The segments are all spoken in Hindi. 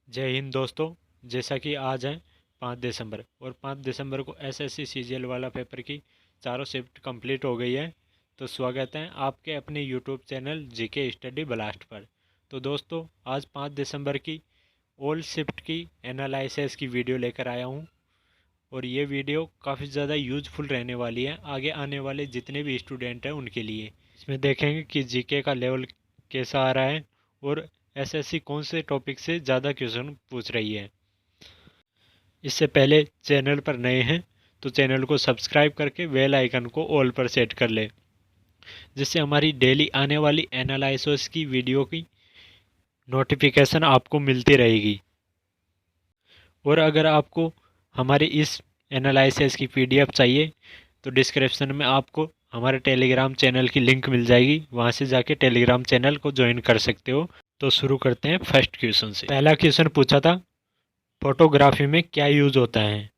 जय हिंद दोस्तों। जैसा कि आज है 5 दिसंबर और 5 दिसंबर को एसएससी सीजीएल वाला पेपर की चारों शिफ्ट कंप्लीट हो गई है। तो स्वागत है आपके अपने YouTube channel GK study blast पर। तो दोस्तों आज 5 दिसंबर की ऑल शिफ्ट की एनालिसिस की वीडियो लेकर आया हूँ और ये वीडियो काफ़ी ज़्यादा यूजफुल रहने वाली है आगे आने वाले जितने भी स्टूडेंट हैं उनके लिए। इसमें देखेंगे कि जीके का लेवल कैसा आ रहा है और एसएससी कौन से टॉपिक से ज़्यादा क्वेश्चन पूछ रही है। इससे पहले चैनल पर नए हैं तो चैनल को सब्सक्राइब करके बेल आइकन को ऑल पर सेट कर ले, जिससे हमारी डेली आने वाली एनालिसिस की वीडियो की नोटिफिकेशन आपको मिलती रहेगी। और अगर आपको हमारी इस एनालिसिस की पीडीएफ चाहिए तो डिस्क्रिप्शन में आपको हमारे टेलीग्राम चैनल की लिंक मिल जाएगी, वहाँ से जाके टेलीग्राम चैनल को ज्वाइन कर सकते हो। तो शुरू करते हैं फर्स्ट क्वेश्चन से। पहला क्वेश्चन पूछा था फोटोग्राफी में क्या यूज होता है।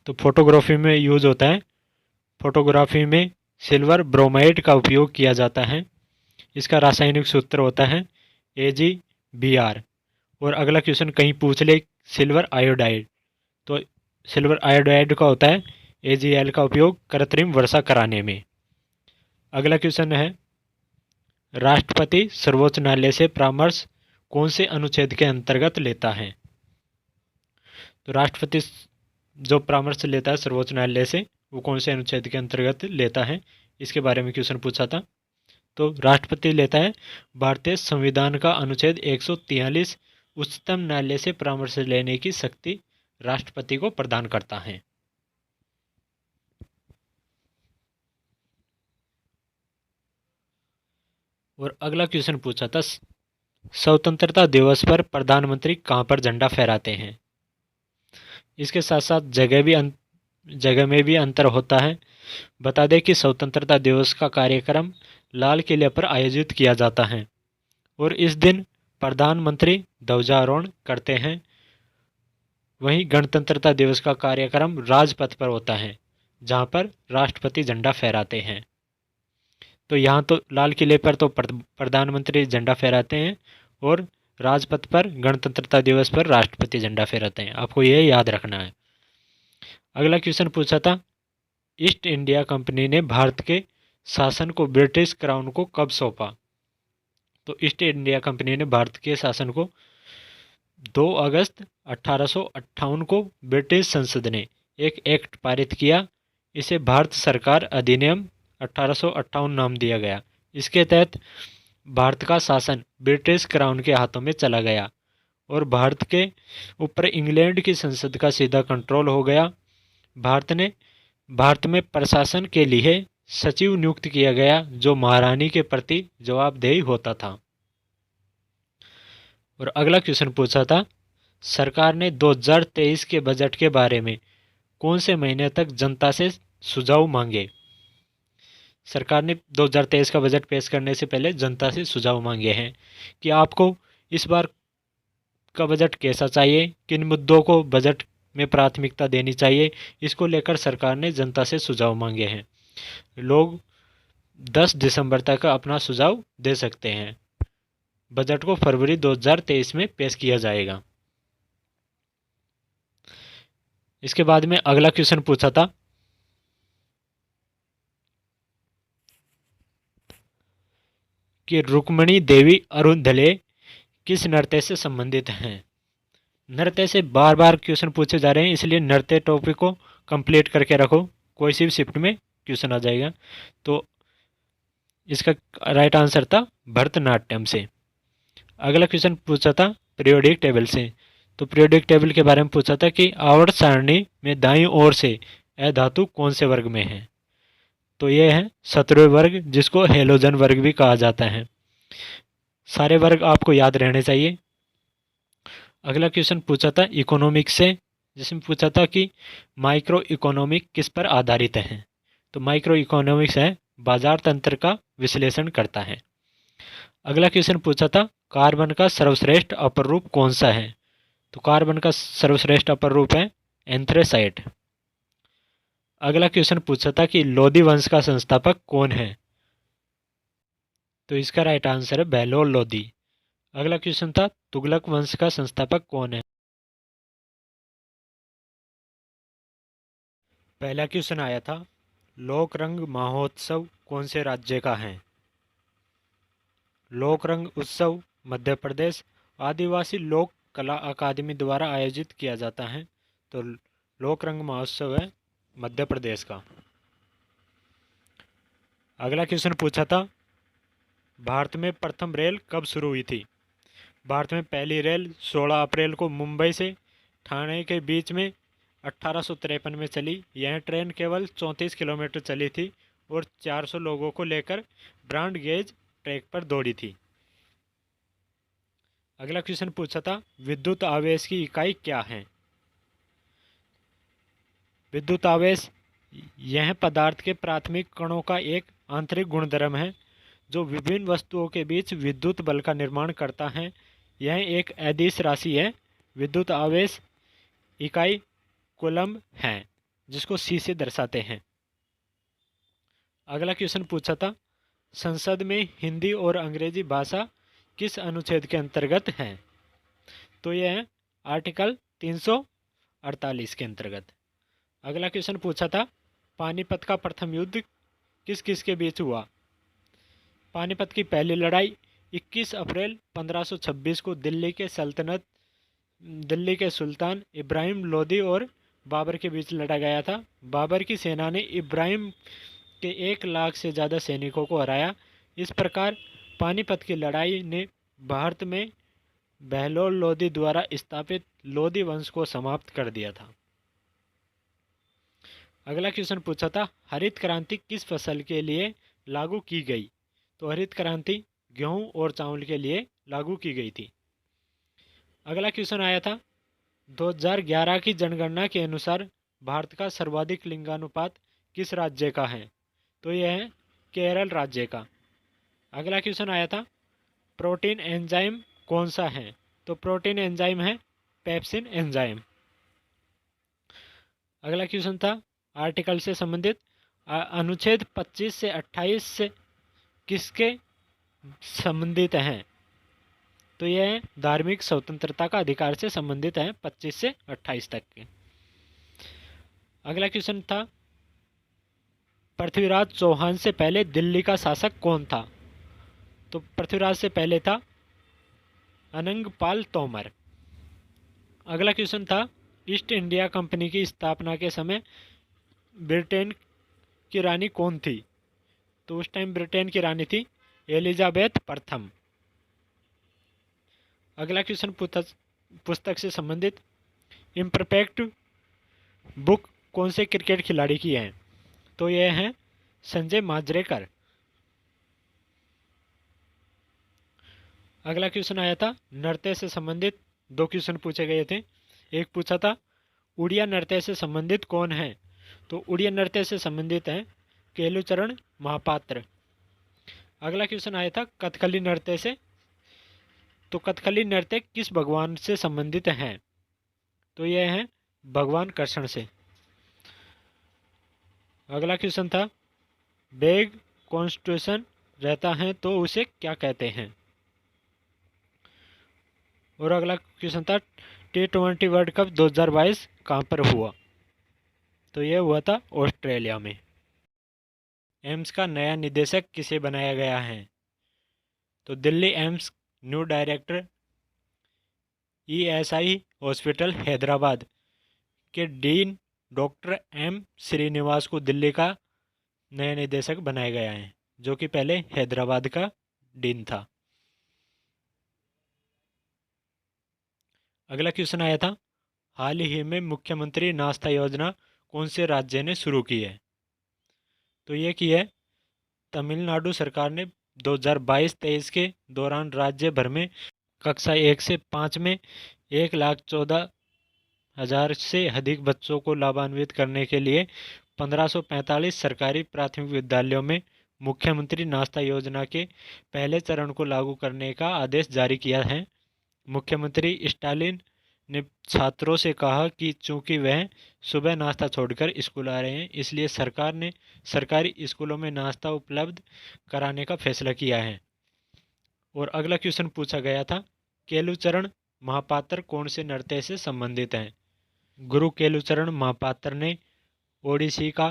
तो फोटोग्राफी में यूज होता है, फोटोग्राफी में सिल्वर ब्रोमाइड का उपयोग किया जाता है। इसका रासायनिक सूत्र होता है AgBr। और अगला क्वेश्चन कहीं पूछ ले सिल्वर आयोडाइड, तो सिल्वर आयोडाइड का होता है AgAl का उपयोग कृत्रिम वर्षा कराने में। अगला क्वेश्चन है राष्ट्रपति सर्वोच्च न्यायालय से परामर्श कौन से अनुच्छेद के अंतर्गत लेता है। तो राष्ट्रपति जो परामर्श लेता है सर्वोच्च न्यायालय से वो कौन से अनुच्छेद के अंतर्गत लेता है, इसके बारे में क्वेश्चन पूछा था। तो राष्ट्रपति लेता है भारतीय संविधान का अनुच्छेद 143, उच्चतम न्यायालय से परामर्श लेने की शक्ति राष्ट्रपति को प्रदान करता है। और अगला क्वेश्चन पूछा था स्वतंत्रता दिवस पर प्रधानमंत्री कहाँ पर झंडा फहराते हैं। इसके साथ साथ जगह में भी अंतर होता है। बता दें कि स्वतंत्रता दिवस का कार्यक्रम लाल किले पर आयोजित किया जाता है और इस दिन प्रधानमंत्री ध्वजारोहण करते हैं। वहीं गणतंत्रता दिवस का कार्यक्रम राजपथ पर होता है जहां पर राष्ट्रपति झंडा फहराते हैं। तो यहाँ तो लाल किले पर तो प्रधानमंत्री झंडा फहराते हैं और राजपथ पर गणतंत्रता दिवस पर राष्ट्रपति झंडा फहराते हैं, आपको यह याद रखना है। अगला क्वेश्चन पूछा था ईस्ट इंडिया कंपनी ने भारत के शासन को ब्रिटिश क्राउन को कब सौंपा। तो ईस्ट इंडिया कंपनी ने भारत के शासन को 2 अगस्त 1858 को ब्रिटिश संसद ने एक एक्ट पारित किया। इसे भारत सरकार अधिनियम 1858 नाम दिया गया। इसके तहत भारत का शासन ब्रिटिश क्राउन के हाथों में चला गया और भारत के ऊपर इंग्लैंड की संसद का सीधा कंट्रोल हो गया। भारत में प्रशासन के लिए सचिव नियुक्त किया गया जो महारानी के प्रति जवाबदेही होता था। और अगला क्वेश्चन पूछा था सरकार ने 2023 के बजट के बारे में कौन से महीने तक जनता से सुझाव मांगे। सरकार ने 2023 का बजट पेश करने से पहले जनता से सुझाव मांगे हैं कि आपको इस बार का बजट कैसा चाहिए, किन मुद्दों को बजट में प्राथमिकता देनी चाहिए। इसको लेकर सरकार ने जनता से सुझाव मांगे हैं। लोग 10 दिसंबर तक अपना सुझाव दे सकते हैं। बजट को फरवरी 2023 में पेश किया जाएगा। इसके बाद में अगला क्वेश्चन पूछा था कि रुक्मणी देवी अरुणधले किस नृत्य से संबंधित हैं। नृत्य से बार बार क्वेश्चन पूछे जा रहे हैं, इसलिए नृत्य टॉपिक को कंप्लीट करके रखो, कोई सी भी शिफ्ट में क्वेश्चन आ जाएगा। तो इसका राइट आंसर था भरतनाट्यम से। अगला क्वेश्चन पूछा था पीरियोडिक टेबल से। तो पीरियोडिक टेबल के बारे में पूछा था कि आवर्त सारणी में दाईं ओर से अधातु कौन से वर्ग में है। तो ये है 17वें वर्ग, जिसको हेलोजन वर्ग भी कहा जाता है। सारे वर्ग आपको याद रहने चाहिए। अगला क्वेश्चन पूछा था इकोनॉमिक्स से, जिसमें पूछा था कि माइक्रो इकोनॉमिक किस पर आधारित है। तो माइक्रो इकोनॉमिक्स है बाजार तंत्र का विश्लेषण करता है। अगला क्वेश्चन पूछा था कार्बन का सर्वश्रेष्ठ अपर रूप कौन सा है। तो कार्बन का सर्वश्रेष्ठ अपर रूप है एंथ्रेसाइट। अगला क्वेश्चन पूछा था कि लोदी वंश का संस्थापक कौन है। तो इसका राइट आंसर है बेलोल लोदी। अगला क्वेश्चन था तुगलक वंश का संस्थापक कौन है। पहला क्वेश्चन आया था लोक रंग महोत्सव कौन से राज्य का है। लोक रंग उत्सव मध्य प्रदेश। आदिवासी लोक कला अकादमी द्वारा आयोजित किया जाता है। तो लोक रंग महोत्सव है मध्य प्रदेश का। अगला क्वेश्चन पूछा था भारत में प्रथम रेल कब शुरू हुई थी। भारत में पहली रेल 16 अप्रैल को मुंबई से ठाणे के बीच में 1853 में चली। यह ट्रेन केवल 34 किलोमीटर चली थी और 400 लोगों को लेकर ब्रॉड गेज ट्रैक पर दौड़ी थी। अगला क्वेश्चन पूछा था विद्युत आवेश की इकाई क्या है। विद्युत आवेश यह पदार्थ के प्राथमिक कणों का एक आंतरिक गुणधर्म है जो विभिन्न वस्तुओं के बीच विद्युत बल का निर्माण करता है। यह एक अदिश राशि है। विद्युत आवेश इकाई कूलम्ब है जिसको C से दर्शाते हैं। अगला क्वेश्चन पूछा था संसद में हिंदी और अंग्रेजी भाषा किस अनुच्छेद के अंतर्गत है। तो यह है आर्टिकल 348 के अंतर्गत। अगला क्वेश्चन पूछा था पानीपत का प्रथम युद्ध किस किस के बीच हुआ। पानीपत की पहली लड़ाई 21 अप्रैल 1526 को दिल्ली के सुल्तान इब्राहिम लोदी और बाबर के बीच लड़ा गया था। बाबर की सेना ने इब्राहिम के 1 लाख से ज़्यादा सैनिकों को हराया। इस प्रकार पानीपत की लड़ाई ने भारत में बहलोल लोदी द्वारा स्थापित लोदी वंश को समाप्त कर दिया था। अगला क्वेश्चन पूछा था हरित क्रांति किस फसल के लिए लागू की गई। तो हरित क्रांति गेहूं और चावल के लिए लागू की गई थी। अगला क्वेश्चन आया था 2011 की जनगणना के अनुसार भारत का सर्वाधिक लिंगानुपात किस राज्य का है। तो यह है केरल राज्य का। अगला क्वेश्चन आया था प्रोटीन एंजाइम कौन सा है। तो प्रोटीन एंजाइम है पेप्सिन एंजाइम। अगला क्वेश्चन था आर्टिकल से संबंधित अनुच्छेद 25 से 28 से किसके संबंधित हैं। तो यह धार्मिक स्वतंत्रता का अधिकार से संबंधित है 25 से 28 तक के। अगला क्वेश्चन था पृथ्वीराज चौहान से पहले दिल्ली का शासक कौन था। तो पृथ्वीराज से पहले था अनंगपाल तोमर। अगला क्वेश्चन था ईस्ट इंडिया कंपनी की स्थापना के समय ब्रिटेन की रानी कौन थी। तो उस टाइम ब्रिटेन की रानी थी एलिजाबेथ प्रथम। अगला क्वेश्चन पुस्तक से संबंधित इम्परफेक्ट बुक कौन से क्रिकेट खिलाड़ी की है। तो यह है संजय माजरेकर। अगला क्वेश्चन आया था नृत्य से संबंधित 2 क्वेश्चन पूछे गए थे। एक पूछा था उड़िया नृत्य से संबंधित कौन है। तो उड़िया नृत्य से संबंधित है केलुचरण महापात्र। अगला क्वेश्चन आया था कथकली नृत्य से। तो कथकली नृत्य किस भगवान से संबंधित है। तो यह है भगवान कृष्ण से। अगला क्वेश्चन था बेग कॉन्स्टिट्यूशन रहता है तो उसे क्या कहते हैं। और अगला क्वेश्चन था T20 वर्ल्ड कप 2022 कहाँ पर हुआ। तो यह हुआ था ऑस्ट्रेलिया में। एम्स का नया निदेशक किसे बनाया गया है। तो Delhi AIIMS new director ESI hospital Hyderabad के डीन डॉक्टर M श्रीनिवास को दिल्ली का नया निदेशक बनाया गया है जो कि पहले हैदराबाद का डीन था। अगला क्वेश्चन आया था हाल ही में मुख्यमंत्री नाश्ता योजना कौन से राज्य ने शुरू की है। तो ये की है तमिलनाडु सरकार ने 2022-23 के दौरान राज्य भर में कक्षा 1 से 5 में 1,14,000 से अधिक बच्चों को लाभान्वित करने के लिए 1545 सरकारी प्राथमिक विद्यालयों में मुख्यमंत्री नाश्ता योजना के पहले चरण को लागू करने का आदेश जारी किया है। मुख्यमंत्री स्टालिन ने छात्रों से कहा कि चूंकि वह सुबह नाश्ता छोड़कर स्कूल आ रहे हैं इसलिए सरकार ने सरकारी स्कूलों में नाश्ता उपलब्ध कराने का फैसला किया है। और अगला क्वेश्चन पूछा गया था, केलुचरण महापात्र कौन से नृत्य से संबंधित हैं? गुरु केलुचरण महापात्र ने ओडिसी का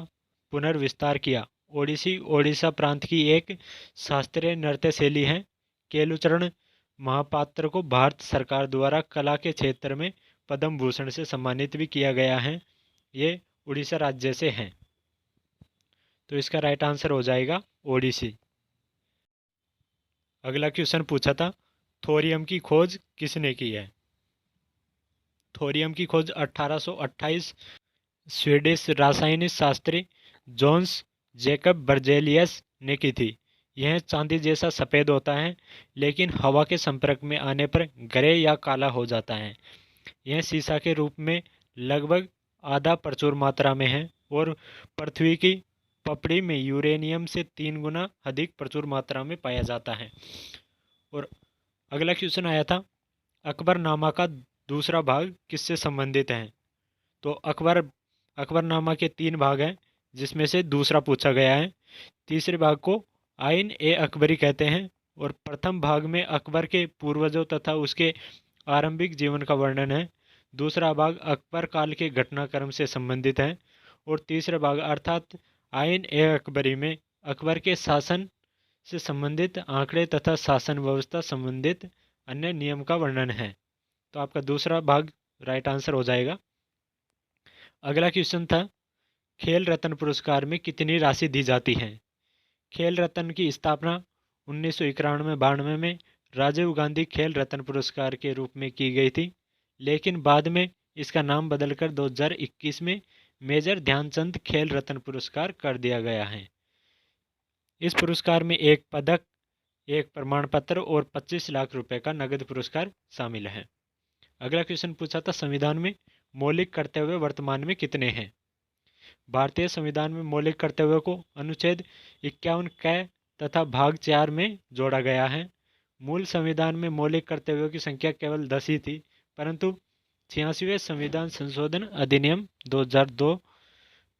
पुनर्विस्तार किया। ओडिसी ओडिशा प्रांत की एक शास्त्रीय नृत्य शैली है। केलुचरण महापात्र को भारत सरकार द्वारा कला के क्षेत्र में पद्म भूषण से सम्मानित भी किया गया है। ये उड़ीसा राज्य से हैं। तो इसका राइट आंसर हो जाएगा ओडिसी। अगला क्वेश्चन पूछा था, थोरियम की खोज किसने की है? थोरियम की खोज 1828 स्वीडिश रासायनिक शास्त्री जोन्स जैकब बर्जेलियस ने की थी। यह चांदी जैसा सफ़ेद होता है, लेकिन हवा के संपर्क में आने पर ग्रे या काला हो जाता है। यह सीसा के रूप में लगभग आधा प्रचुर मात्रा में है और पृथ्वी की पपड़ी में यूरेनियम से 3 गुना अधिक प्रचुर मात्रा में पाया जाता है। और अगला क्वेश्चन आया था, अकबरनामा का दूसरा भाग किससे संबंधित है? तो अकबरनामा के 3 भाग हैं, जिसमें से दूसरा पूछा गया है। तीसरे भाग को आइन ए अकबरी कहते हैं और प्रथम भाग में अकबर के पूर्वजों तथा उसके आरंभिक जीवन का वर्णन है। दूसरा भाग अकबर काल के घटनाक्रम से संबंधित है और तीसरा भाग अर्थात आइन ए अकबरी में अकबर के शासन से संबंधित आंकड़े तथा शासन व्यवस्था संबंधित अन्य नियम का वर्णन है। तो आपका दूसरा भाग राइट आंसर हो जाएगा। अगला क्वेश्चन था, खेल रत्न पुरस्कार में कितनी राशि दी जाती है? खेल रत्न की स्थापना 1991-92 में राजीव गांधी खेल रत्न पुरस्कार के रूप में की गई थी, लेकिन बाद में इसका नाम बदलकर 2021 में मेजर ध्यानचंद खेल रत्न पुरस्कार कर दिया गया है। इस पुरस्कार में एक पदक, एक प्रमाण पत्र और 25 लाख रुपए का नगद पुरस्कार शामिल है। अगला क्वेश्चन पूछा था, संविधान में मौलिक कर्तव्य वर्तमान में कितने हैं? भारतीय संविधान में मौलिक कर्तव्यों को अनुच्छेद 51 क तथा भाग 4 में जोड़ा गया है। मूल संविधान में मौलिक कर्तव्यों की संख्या केवल 10 ही थी, परंतु 86वें संविधान संशोधन अधिनियम 2002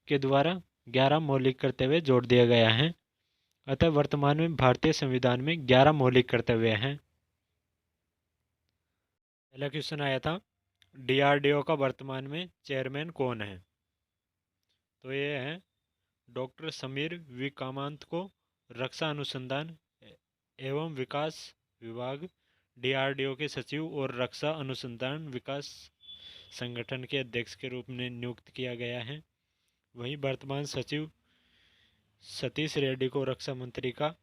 के द्वारा 11 मौलिक कर्तव्य जोड़ दिया गया है। अतः वर्तमान में भारतीय संविधान में 11 मौलिक कर्तव्य हैं। पहला क्वेश्चन आया था, डीआरडीओ का वर्तमान में चेयरमैन कौन है? तो ये है डॉक्टर समीर वी कामत को रक्षा अनुसंधान एवं विकास विभाग डीआरडीओ के सचिव और रक्षा अनुसंधान विकास संगठन के अध्यक्ष के रूप में नियुक्त किया गया है। वहीं वर्तमान सचिव सतीश रेड्डी को रक्षा मंत्री का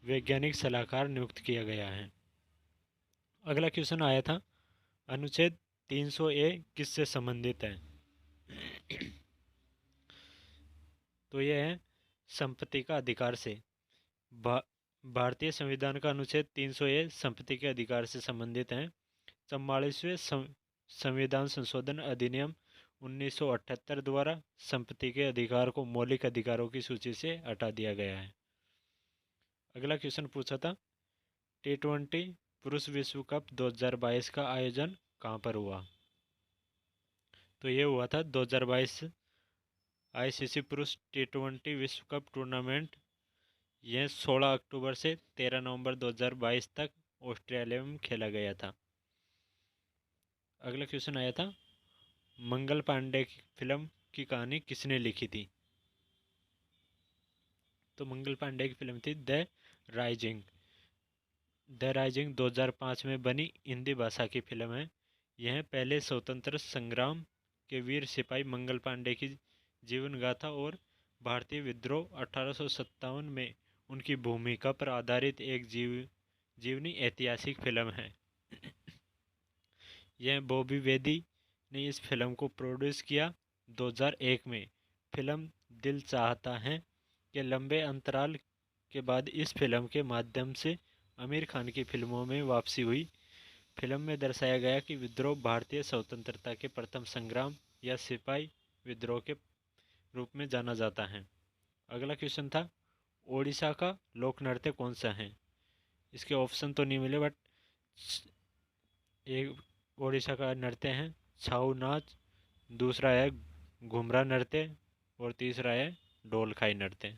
वैज्ञानिक सलाहकार नियुक्त किया गया है। अगला क्वेश्चन आया था, अनुच्छेद 300A किससे संबंधित है? तो यह है संपत्ति का अधिकार से। भारतीय संविधान का अनुच्छेद 300A संपत्ति के अधिकार से संबंधित है। 44वें संविधान संशोधन अधिनियम 1978 द्वारा संपत्ति के अधिकार को मौलिक अधिकारों की सूची से हटा दिया गया है। अगला क्वेश्चन पूछा था, T20 पुरुष विश्व कप 2022 का आयोजन कहाँ पर हुआ? तो ये हुआ था 2022 आईसीसी पुरुष T20 विश्व कप टूर्नामेंट। यह 16 अक्टूबर से 13 नवंबर 2022 तक ऑस्ट्रेलिया में खेला गया था। अगला क्वेश्चन आया था, मंगल पांडे की फिल्म की कहानी किसने लिखी थी? तो मंगल पांडे की फिल्म थी द राइजिंग। द राइजिंग 2005 में बनी हिंदी भाषा की फिल्म है। यह पहले स्वतंत्र संग्राम के वीर सिपाही मंगल पांडे की जीवन गाथा और भारतीय विद्रोह 1857 में उनकी भूमिका पर आधारित एक जीवनी ऐतिहासिक फिल्म है। यह बॉबी वेदी ने इस फिल्म को प्रोड्यूस किया। 2001 में फिल्म दिल चाहता है के लंबे अंतराल के बाद इस फिल्म के माध्यम से आमिर खान की फिल्मों में वापसी हुई। फिल्म में दर्शाया गया कि विद्रोह भारतीय स्वतंत्रता के प्रथम संग्राम या सिपाही विद्रोह के रूप में जाना जाता है। अगला क्वेश्चन था, ओडिशा का लोक नृत्य कौन सा है? इसके ऑप्शन तो नहीं मिले, बट एक ओडिशा का नृत्य है छाऊ नाच, दूसरा है घुमरा नृत्य और तीसरा है ढोलखाई नृत्य।